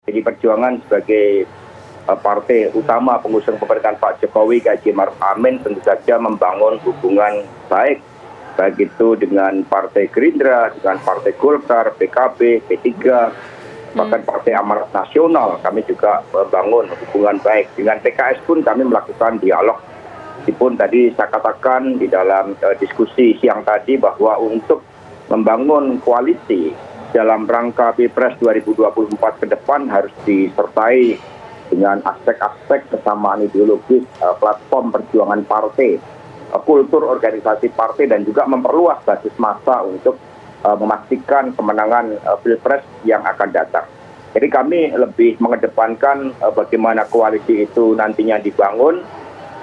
PDI Perjuangan sebagai partai utama pengusung pemerintahan Pak Jokowi, Haji Maruf Amin, tentu saja membangun hubungan baik itu dengan Partai Gerindra, dengan Partai Golkar, PKB, P3, bahkan Partai Amanat Nasional. Kami juga membangun hubungan baik dengan PKS pun kami melakukan dialog. Meskipun tadi saya katakan di dalam diskusi siang tadi bahwa untuk membangun koalisi dalam rangka Pilpres 2024 ke depan harus disertai dengan aspek-aspek kesamaan ideologis, platform perjuangan partai, kultur organisasi partai, dan juga memperluas basis massa untuk memastikan kemenangan Pilpres yang akan datang. Jadi kami lebih mengedepankan bagaimana koalisi itu nantinya dibangun,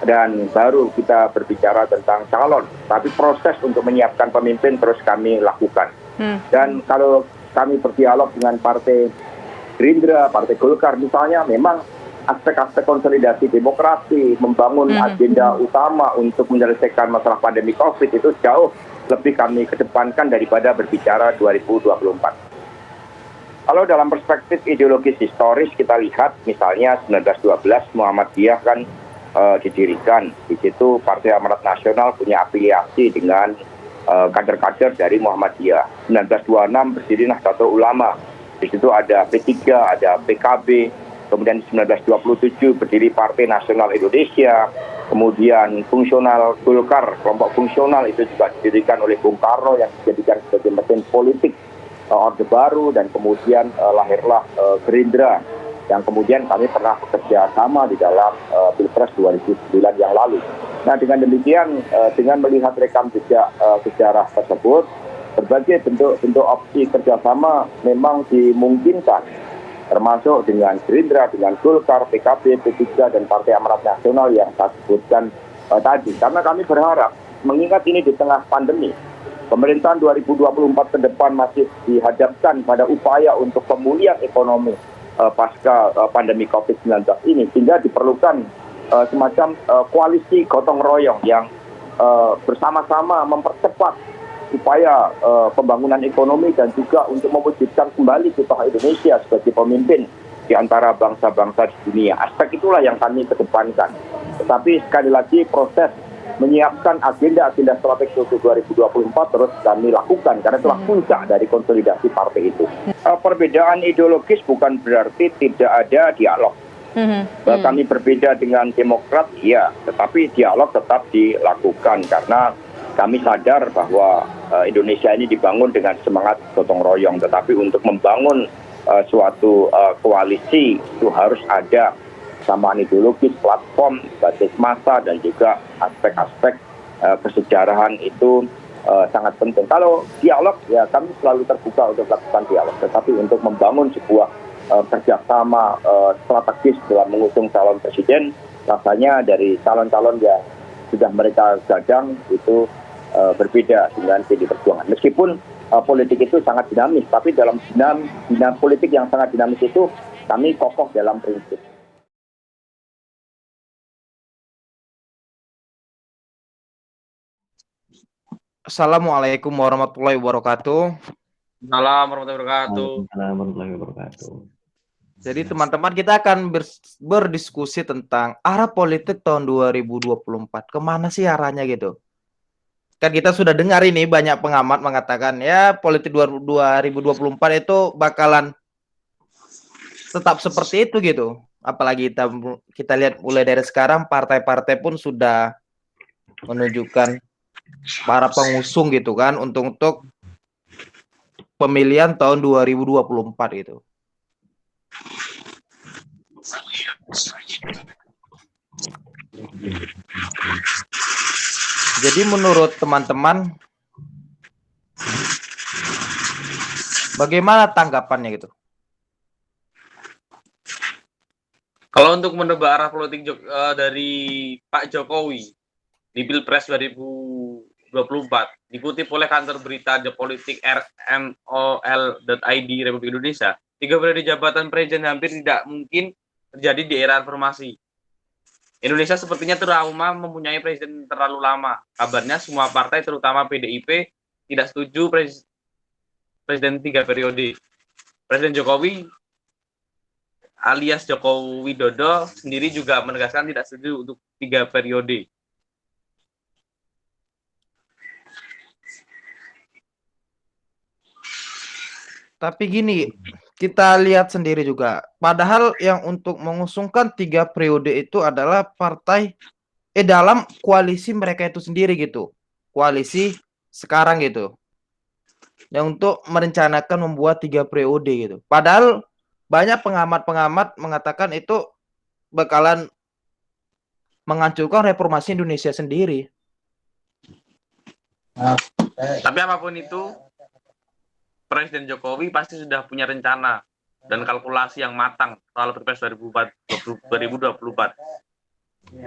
dan baru kita berbicara tentang calon. Tapi proses untuk menyiapkan pemimpin terus kami lakukan. Dan kalau kami berdialog dengan Partai Gerindra, Partai Golkar misalnya, memang aspek-aspek konsolidasi demokrasi, membangun agenda utama untuk menyelesaikan masalah pandemi COVID itu jauh lebih kami kedepankan daripada berbicara 2024. Kalau dalam perspektif ideologis historis kita lihat misalnya 1912 Muhammadiyah kan didirikan. Di situ Partai Amanat Nasional punya afiliasi dengan kader-kader dari Muhammadiyah. 1926 berdiri Nahdlatul Ulama. Di situ ada P3, ada PKB. Kemudian 1927 berdiri Partai Nasional Indonesia. Kemudian fungsional Golkar, kelompok fungsional itu juga didirikan oleh Bung Karno yang dijadikan sebagai mesin politik Orde Baru, dan kemudian lahirlah Gerindra yang kemudian kami pernah bekerja sama di dalam Pilpres 2009 yang lalu. Nah, dengan demikian, dengan melihat rekam jejak sejarah tersebut, berbagai bentuk opsi kerjasama memang dimungkinkan, termasuk dengan Gerindra, dengan Golkar, PKB, P3, dan Partai Amanat Nasional yang saya sebutkan tadi. Karena kami berharap, mengingat ini di tengah pandemi, pemerintahan 2024 ke depan masih dihadapkan pada upaya untuk pemulihan ekonomi pasca pandemi COVID-19 ini, sehingga diperlukan semacam koalisi gotong royong yang bersama-sama mempercepat upaya pembangunan ekonomi dan juga untuk mewujudkan kembali kita Indonesia sebagai pemimpin di antara bangsa-bangsa di dunia. Aspek itulah yang kami kedepankan. Tetapi sekali lagi proses menyiapkan agenda-agenda strategi untuk 2024 terus kami lakukan karena itulah puncak dari konsolidasi partai itu. Perbedaan ideologis bukan berarti tidak ada dialog. Kami berbeda dengan Demokrat, ya, tetapi dialog tetap dilakukan karena kami sadar bahwa Indonesia ini dibangun dengan semangat gotong royong, tetapi untuk membangun suatu koalisi itu harus ada kesamaan ideologis, platform, basis massa, dan juga aspek-aspek kesejarahan itu sangat penting. Kalau dialog, ya kami selalu terbuka untuk melakukan dialog, tetapi untuk membangun sebuah kerjasama strategis dalam mengusung calon presiden, rasanya dari calon-calon yang sudah mereka gadang itu berbeda dengan PDI Perjuangan. Meskipun politik itu sangat dinamis, tapi dalam dinamika politik yang sangat dinamis itu kami kokoh dalam prinsip. Assalamualaikum warahmatullahi wabarakatuh. Assalamualaikum warahmatullahi wabarakatuh. Waalaikumsalam warahmatullahi wabarakatuh. Jadi teman-teman, kita akan berdiskusi tentang arah politik tahun 2024. Kemana sih arahnya gitu? Kan kita sudah dengar ini banyak pengamat mengatakan ya politik 2024 itu bakalan tetap seperti itu gitu. Apalagi kita lihat mulai dari sekarang partai-partai pun sudah menunjukkan para pengusung gitu kan untuk pemilihan tahun 2024 itu. Jadi menurut teman-teman bagaimana tanggapannya gitu? Kalau untuk menebak arah politik dari Pak Jokowi di Pilpres 2024 dikutip oleh kantor berita The Politik rmol.id Republik Indonesia, 3 periode jabatan presiden hampir tidak mungkin terjadi di era reformasi. Indonesia sepertinya trauma mempunyai presiden terlalu lama. Kabarnya semua partai terutama PDIP tidak setuju presiden 3 periode. Presiden Jokowi alias Joko Widodo sendiri juga menegaskan tidak setuju untuk 3 periode. Tapi gini, kita lihat sendiri juga. Padahal yang untuk mengusungkan 3 periode itu adalah partai dalam koalisi mereka itu sendiri gitu. Koalisi sekarang gitu. Yang untuk merencanakan membuat 3 periode gitu. Padahal banyak pengamat-pengamat mengatakan itu bakalan menghancurkan reformasi Indonesia sendiri. Tapi apapun itu, Presiden Jokowi pasti sudah punya rencana dan kalkulasi yang matang soal Pilpres 2024.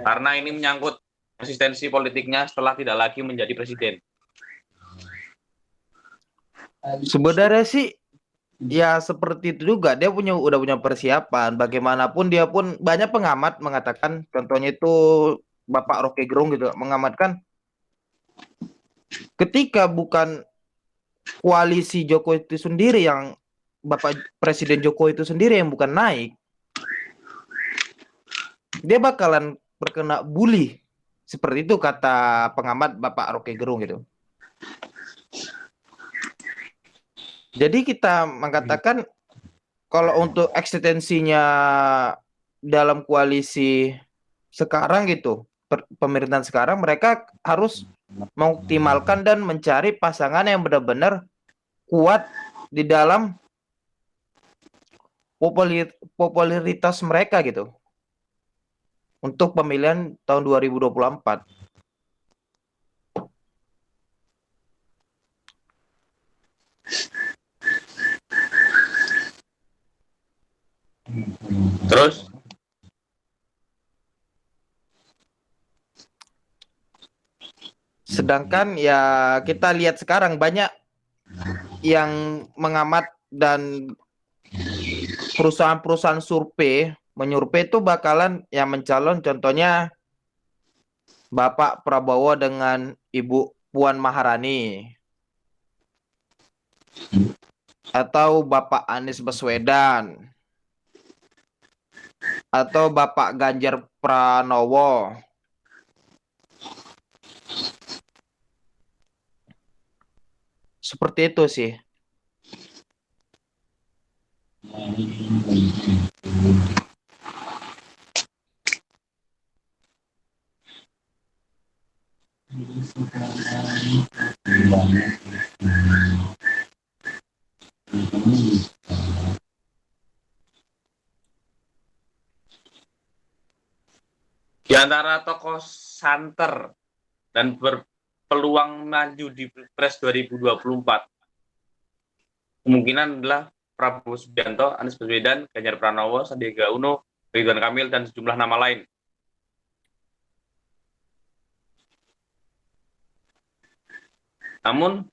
Karena ini menyangkut konsistensi politiknya setelah tidak lagi menjadi presiden. Sebenarnya sih ya seperti itu juga, dia udah punya persiapan. Bagaimanapun dia pun banyak pengamat mengatakan, contohnya itu Bapak Rocky Gerung gitu mengamatkan, ketika bukan koalisi Jokowi itu sendiri yang Bapak Presiden Jokowi itu sendiri yang bukan naik, dia bakalan terkena bully. Seperti itu kata pengamat Bapak Rocky Gerung gitu. Jadi kita mengatakan kalau untuk eksistensinya dalam koalisi sekarang gitu, pemerintahan sekarang, mereka harus mengoptimalkan dan mencari pasangan yang benar-benar kuat di dalam popularitas mereka gitu untuk pemilihan tahun 2024. Terus sedangkan ya kita lihat sekarang banyak yang mengamat dan perusahaan-perusahaan survei menyurvei itu bakalan yang mencalon, contohnya Bapak Prabowo dengan Ibu Puan Maharani atau Bapak Anies Baswedan atau Bapak Ganjar Pranowo. Seperti itu sih. di antara tokoh santer dan berpeluang maju di Pilpres 2024, kemungkinan adalah Prabowo Subianto, Anies Baswedan, Ganjar Pranowo, Sandiaga Uno, Ridwan Kamil, dan sejumlah nama lain. Namun,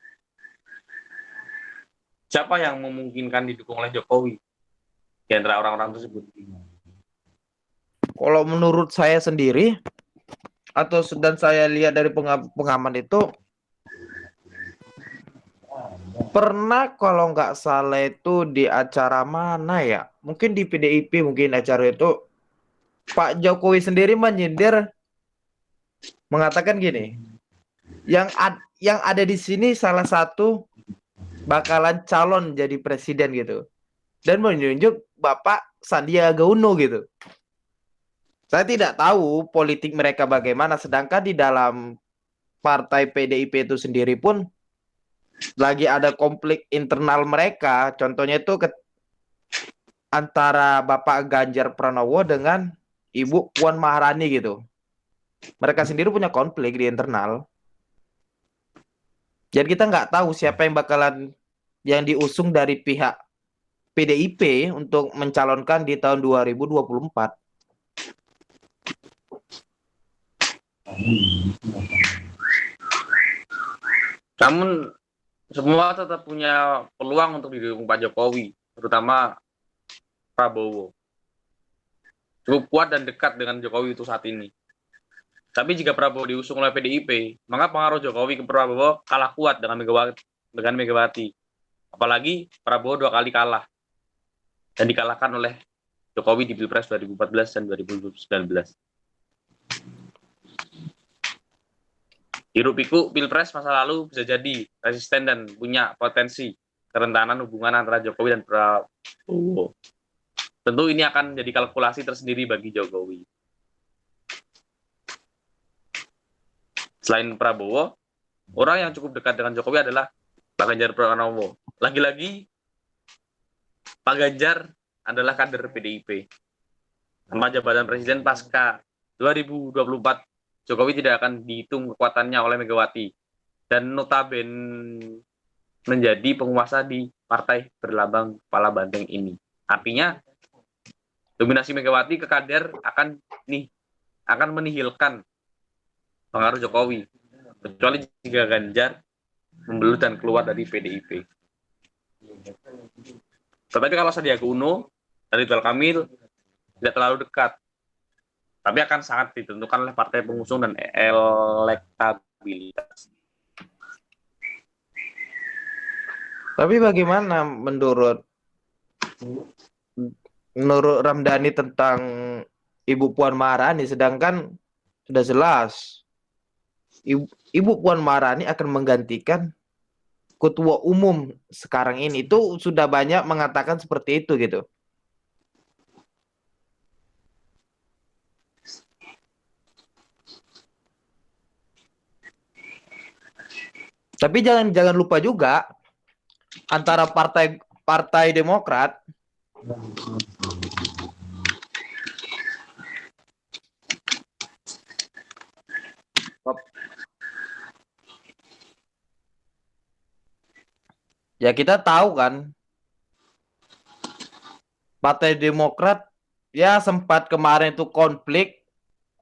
siapa yang memungkinkan didukung oleh Jokowi di antara orang-orang tersebut? Kalau menurut saya sendiri, atau dan saya lihat dari pengaman itu, pernah kalau nggak salah itu di acara mana ya, mungkin di PDIP, mungkin acara itu, Pak Jokowi sendiri menyindir mengatakan gini, yang ada di sini salah satu bakalan calon jadi presiden gitu, dan menunjuk Bapak Sandiaga Uno gitu. Saya tidak tahu politik mereka bagaimana, sedangkan di dalam partai PDIP itu sendiri pun lagi ada konflik internal mereka. Contohnya itu antara Bapak Ganjar Pranowo dengan Ibu Puan Maharani gitu. Mereka sendiri punya konflik di internal. Jadi kita nggak tahu siapa yang bakalan yang diusung dari pihak PDIP untuk mencalonkan di tahun 2024. Namun semua tetap punya peluang untuk didukung Pak Jokowi, terutama Prabowo. Cukup kuat dan dekat dengan Jokowi itu saat ini. Tapi jika Prabowo diusung oleh PDIP, maka pengaruh Jokowi ke Prabowo kalah kuat dengan Megawati. Apalagi Prabowo 2 kali kalah dan dikalahkan oleh Jokowi di Pilpres 2014 dan 2019. Hiruk pikuk Pilpres masa lalu bisa jadi resisten dan punya potensi kerentanan hubungan antara Jokowi dan Prabowo. Tentu ini akan jadi kalkulasi tersendiri bagi Jokowi. Selain Prabowo, orang yang cukup dekat dengan Jokowi adalah Pak Ganjar Pranowo. Lagi-lagi, Pak Ganjar adalah kader PDIP. Tanpa jabatan presiden pasca 2024, Jokowi tidak akan dihitung kekuatannya oleh Megawati. Dan notabene menjadi penguasa di partai berlambang kepala banteng ini. Artinya, dominasi Megawati ke kader akan menihilkan pengaruh Jokowi. Kecuali jika Ganjar membelut dan keluar dari PDIP. Tetapi kalau Sandiaga Uno dan Ridwan Kamil tidak terlalu dekat, tapi akan sangat ditentukan oleh partai pengusung dan elektabilitas. Tapi bagaimana menurut Ramdhani tentang Ibu Puan Maharani, sedangkan sudah jelas Ibu Puan Maharani akan menggantikan ketua umum sekarang ini. Itu sudah banyak mengatakan seperti itu gitu. Tapi jangan lupa juga antara Partai Demokrat ya, kita tahu kan Partai Demokrat ya sempat kemarin itu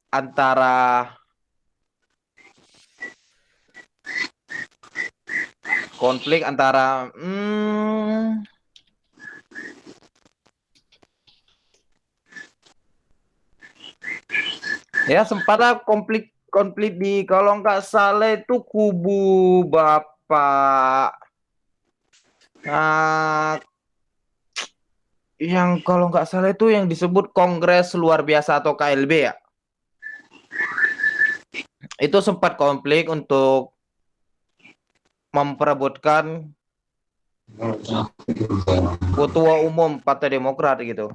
antara konflik antara ya sempatlah konflik di, kalau nggak salah itu kubu Bapak yang kalau nggak salah itu yang disebut Kongres Luar Biasa atau KLB ya. Itu sempat konflik untuk memperebutkan ketua umum Partai Demokrat gitu.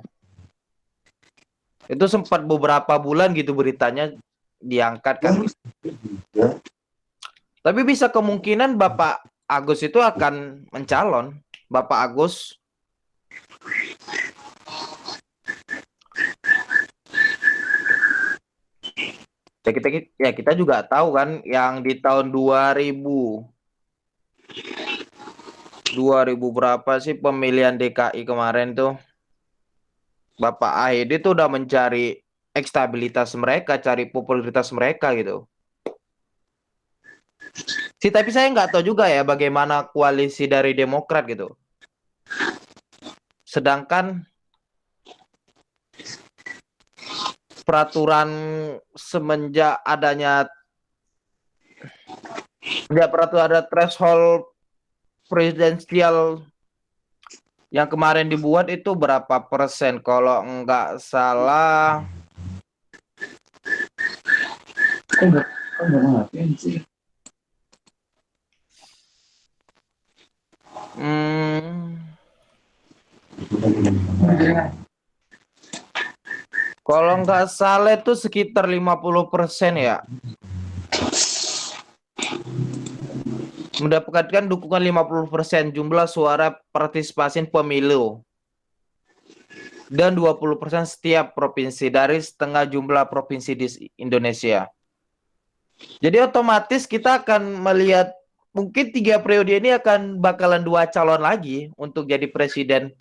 Itu sempat beberapa bulan gitu beritanya diangkat kan. Tapi bisa kemungkinan Bapak Agus itu akan mencalon. Bapak Agus. Kita juga tahu kan yang di tahun 2000 berapa sih pemilihan DKI kemarin tuh, Bapak Ahy itu udah mencari ekstabilitas mereka, cari popularitas mereka gitu. Tapi saya nggak tahu juga ya bagaimana koalisi dari Demokrat gitu. Sedangkan peraturan semenjak adanya peraturan ada threshold presidensial yang kemarin dibuat itu berapa persen kalau nggak salah kalau nggak salah itu sekitar 50% ya. Mendapatkan dukungan 50% jumlah suara partisipasi pemilu. Dan 20% setiap provinsi dari setengah jumlah provinsi di Indonesia. Jadi otomatis kita akan melihat mungkin 3 periode ini akan bakalan 2 calon lagi untuk jadi presiden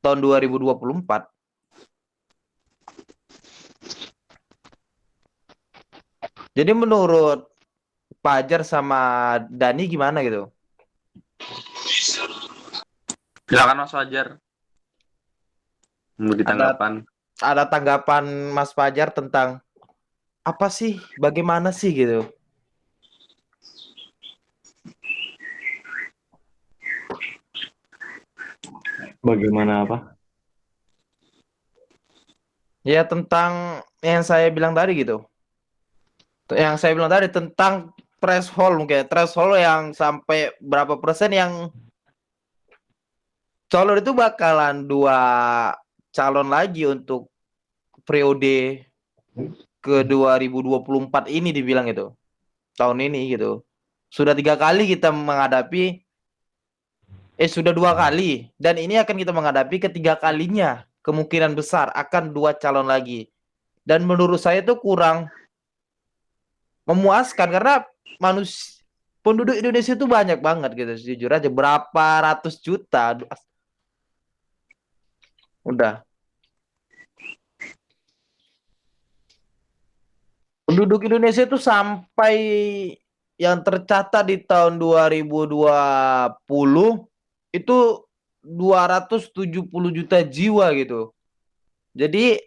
tahun 2024. Jadi menurut Fajar sama Dani gimana gitu? Silakan Mas Fajar. Memberi tanggapan. Ada tanggapan Mas Fajar tentang apa sih, bagaimana sih gitu? Bagaimana apa? Ya tentang yang saya bilang tadi gitu. Yang saya bilang tadi tentang threshold, mungkin threshold yang sampai berapa persen yang calon itu bakalan dua calon lagi untuk periode ke 2024 ini dibilang itu. Tahun ini gitu. Sudah 3 kali kita menghadapi, sudah 2 kali. Dan ini akan kita menghadapi ketiga kalinya. Kemungkinan besar akan dua calon lagi. Dan menurut saya itu kurang memuaskan karena penduduk Indonesia itu banyak banget gitu. Jujur aja berapa ratus juta. Udah. Penduduk Indonesia itu sampai yang tercatat di tahun 2020 itu 270 juta jiwa gitu. Jadi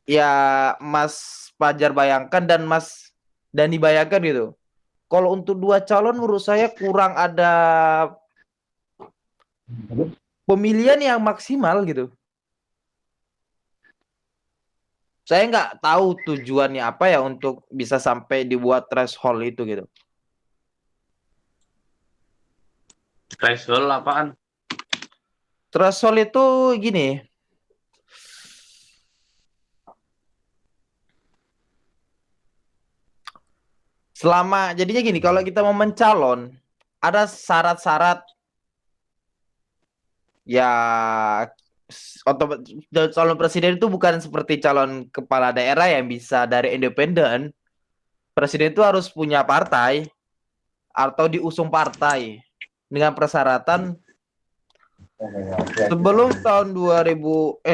ya Mas Fajar bayangkan dan Mas Dani bayangkan gitu. Kalau untuk dua calon menurut saya kurang ada pemilihan yang maksimal gitu. Saya nggak tahu tujuannya apa ya untuk bisa sampai dibuat threshold itu gitu. Threshold apaan? Threshold itu gini. Jadinya gini, kalau kita mau mencalon, ada syarat-syarat ya calon presiden itu bukan seperti calon kepala daerah yang bisa dari independen. Presiden itu harus punya partai atau diusung partai dengan persyaratan sebelum tahun 2014.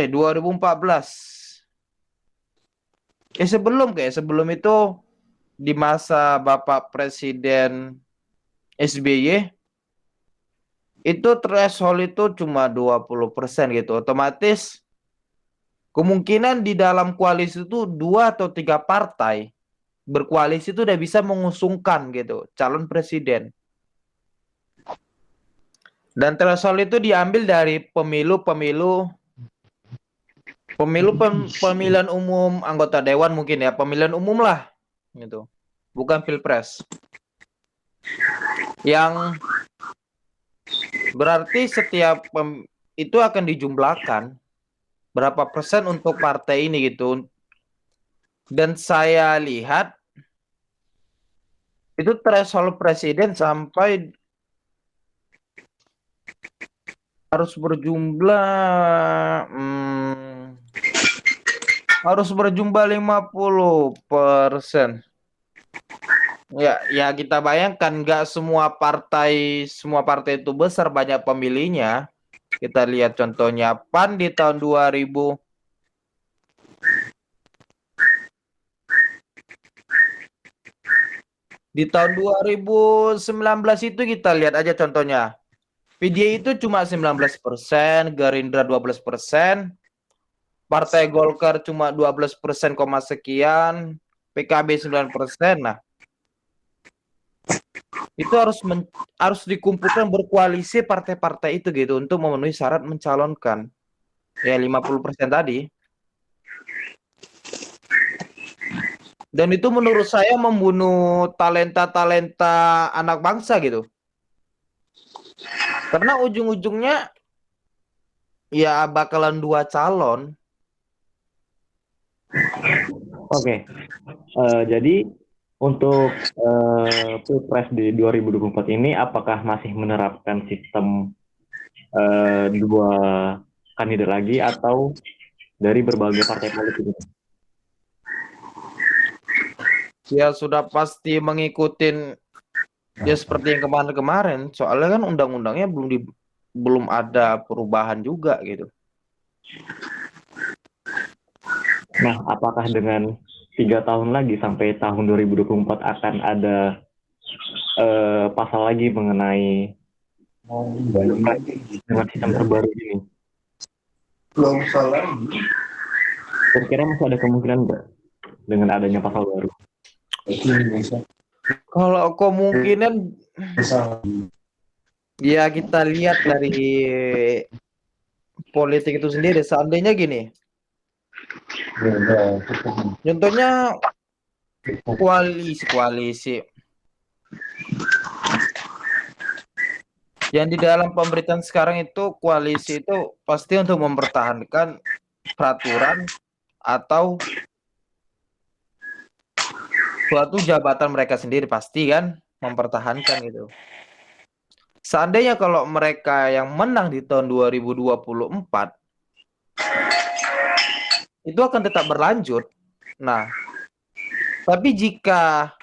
Sebelum itu di masa Bapak Presiden SBY itu threshold itu cuma 20% gitu. Otomatis kemungkinan di dalam koalisi itu 2 atau 3 partai berkoalisi itu udah bisa mengusungkan gitu calon presiden. Dan threshold itu diambil dari pemilihan umum anggota dewan mungkin ya, pemilihan umum lah gitu. Bukan pilpres. Yang berarti setiap itu akan dijumlahkan berapa persen untuk partai ini gitu. Dan saya lihat itu threshold presiden sampai harus berjumlah 50%. Ya kita bayangkan nggak semua partai itu besar banyak pemilihnya. Kita lihat contohnya PAN di tahun 2000 di tahun 2019 itu kita lihat aja contohnya. PDI itu cuma 19%, Gerindra 12%, Partai Golkar cuma 12% koma sekian, PKB 9%. Nah, itu harus dikumpulkan berkoalisi partai-partai itu gitu untuk memenuhi syarat mencalonkan. Ya 50% tadi. Dan itu menurut saya membunuh talenta-talenta anak bangsa gitu. Karena ujung-ujungnya ya bakalan dua calon. Oke. Jadi untuk Pilpres di 2024 ini apakah masih menerapkan sistem dua kandidat lagi atau dari berbagai partai politik? Ya sudah pasti mengikutin ya seperti yang kemarin-kemarin. Soalnya kan undang-undangnya belum ada perubahan juga gitu. Nah, apakah dengan 3 tahun lagi sampai tahun 2024 akan ada pasal lagi mengenai dengan sistem terbaru ini? Kira-kira masih ada kemungkinan nggak dengan adanya pasal baru? Kalau kemungkinan ya kita lihat dari politik itu sendiri. Seandainya gini, Contohnya koalisi yang di dalam pemerintahan sekarang itu, koalisi itu pasti untuk mempertahankan peraturan atau suatu jabatan mereka sendiri, pasti kan mempertahankan gitu. Seandainya kalau mereka yang menang di tahun 2024 itu akan tetap berlanjut. Nah, tapi jika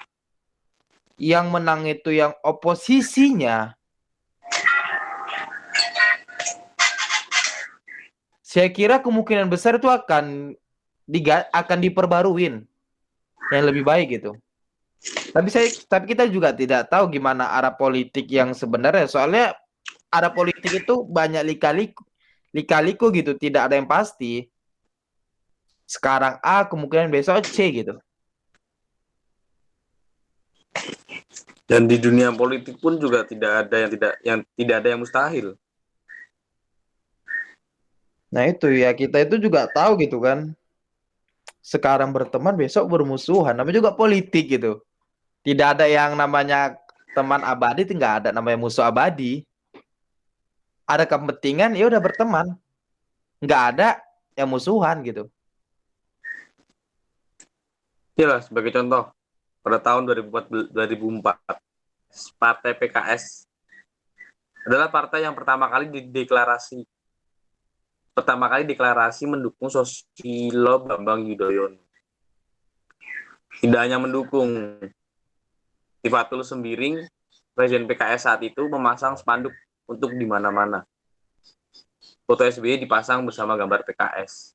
yang menang itu yang oposisinya, saya kira kemungkinan besar itu akan diperbaruin yang lebih baik gitu. Tapi kita juga tidak tahu gimana arah politik yang sebenarnya. Soalnya arah politik itu banyak lika-liku gitu, tidak ada yang pasti. Sekarang A, kemungkinan besok C gitu. Dan di dunia politik pun juga tidak ada yang mustahil. Nah itu ya, kita itu juga tahu gitu kan. Sekarang berteman, besok bermusuhan. Namanya juga politik gitu. Tidak ada yang namanya teman abadi, tidak ada namanya musuh abadi. Ada kepentingan, ya udah berteman. Nggak ada yang musuhan gitu. Jelas, sebagai contoh, pada tahun 2004, Partai PKS adalah partai yang pertama kali deklarasi mendukung Susilo Bambang Yudhoyono. Tidak hanya mendukung, Tifatul Sembiring, Presiden PKS saat itu memasang spanduk untuk di mana-mana. Foto SBY dipasang bersama gambar PKS.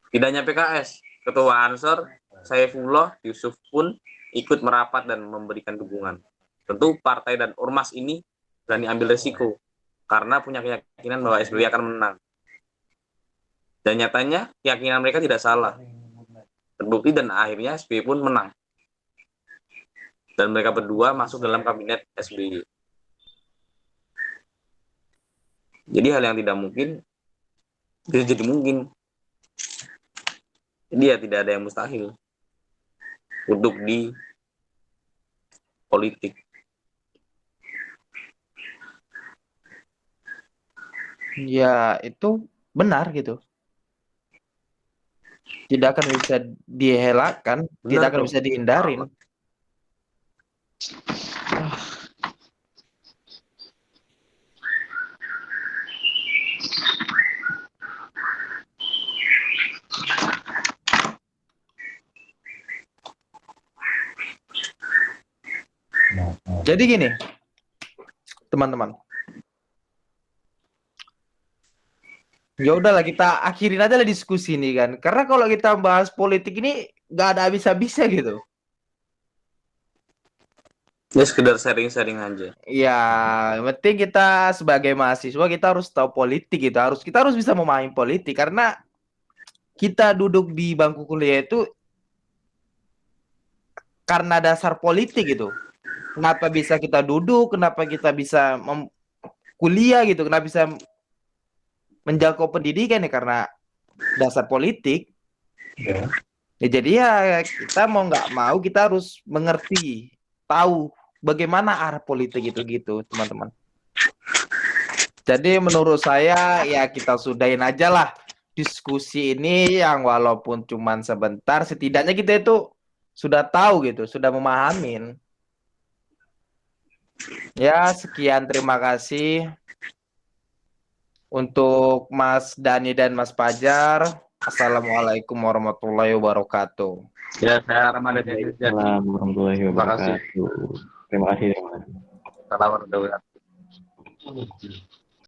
Tidak hanya PKS, Ketua Ansor, Saifullah Yusuf pun ikut merapat dan memberikan dukungan. Tentu partai dan ormas ini berani ambil resiko karena punya keyakinan bahwa SBY akan menang. Dan nyatanya keyakinan mereka tidak salah. Terbukti dan akhirnya SBY pun menang. Dan mereka berdua masuk dalam kabinet SBY. Jadi hal yang tidak mungkin bisa jadi mungkin. Jadi ya tidak ada yang mustahil untuk di politik. Ya itu benar gitu. Tidak akan bisa dielakkan, tidak akan bisa dihindarin. Jadi gini, teman-teman. Ya udahlah, kita akhirin aja lah diskusi ini kan. Karena kalau kita bahas politik ini nggak ada habis-habisnya gitu. Ya sekedar sharing-sharing aja. Ya, yang penting kita sebagai mahasiswa kita harus tahu politik gitu. Kita harus bisa memahami politik karena kita duduk di bangku kuliah itu karena dasar politik gitu. Kenapa bisa kita duduk, kenapa kita bisa kuliah gitu, kenapa bisa menjangkau pendidikan ya karena dasar politik. Ya, jadi ya kita mau nggak mau kita harus mengerti, tahu bagaimana arah politik itu gitu, teman-teman. Jadi menurut saya ya kita sudahin aja lah diskusi ini yang walaupun cuman sebentar, setidaknya kita itu sudah tahu gitu, sudah memahamin. Ya, sekian, terima kasih untuk Mas Dani dan Mas Fajar. Assalamualaikum warahmatullahi wabarakatuh. Ya, saya Ramadan. Assalamualaikum warahmatullahi wabarakatuh. Terima kasih. Salam warahmatullahi wabarakatuh.